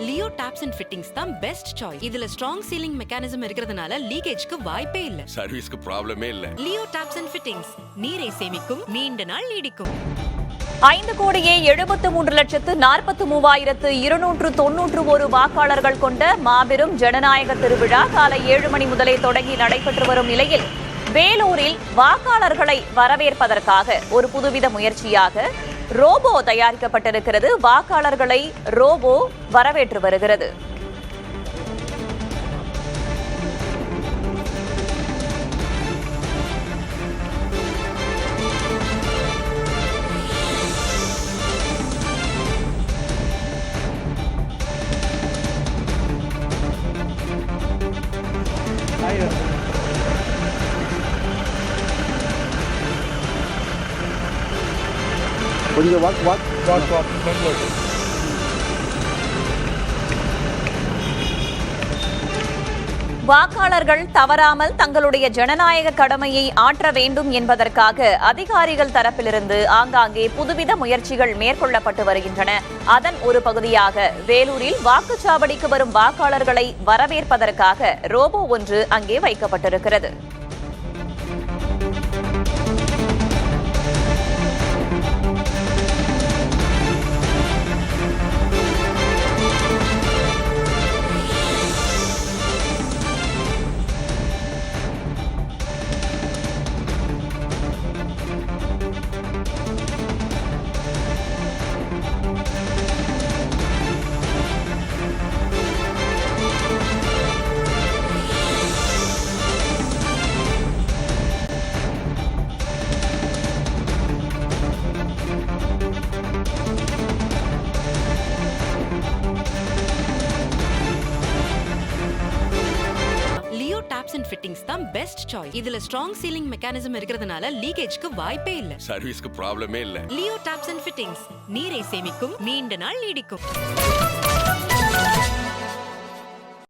Leo tops and fittings தான் best choice. இதுல strong ceiling mechanism இருக்கிறதுனால லீக்கேஜ்க்கு வாய்ப்பே இல்ல. சர்வீஸ்க்கு ப்ராப்ளமே இல்ல. லியோ டாப்ஸ் அண்ட் ஃபிட்டிங்ஸ் நீரை சேமிக்கும், நீண்ட நாள் நீடிக்கும். 5,73,43,291 வாக்காளர்கள் கொண்ட மாபெரும் ஜனநாயக திருவிழா காலை 7 மணி முதலே தொடங்கி நடைபெற்று வரும் நிலையில் வேலூரில் வாக்காளர்களை வரவேற்பதற்காக ஒரு புதுவித முயற்சியாக ரோபோ தயாரிக்கப்பட்டிருக்கிறது. வாக்காளர்களை ரோபோ வரவேற்று வருகிறது. கொஞ்சம் வாக் வாக்காளர்கள் தவறாமல் தங்களுடைய ஜனநாயக கடமையை ஆற்ற வேண்டும் என்பதற்காக அதிகாரிகள் தரப்பிலிருந்து ஆங்காங்கே புதுவித முயற்சிகள் மேற்கொள்ளப்பட்டு வருகின்றன. அதன் ஒரு பகுதியாக வேலூரில் வாக்குச்சாவடிக்கு வரும் வாக்காளர்களை வரவேற்பதற்காக ரோபோ ஒன்று அங்கே வைக்கப்பட்டிருக்கிறது. லியோ டாப்ஸ் அண்ட் ஃபிட்டிங்ஸ் தான் பெஸ்ட் சாய்ஸ். இதுல ஸ்ட்ராங் சீலிங் மெக்கானிசம் இருக்கிறதுனால லீக்கேஜ்க்கு வாய்ப்பே இல்ல. சர்வீஸ்க்கு ப்ராப்ளமே இல்ல. லியோ டாப்ஸ் அண்ட் ஃபிட்டிங்ஸ் நீரை சேமிக்கும், நீண்ட நாள் நீடிக்கும்.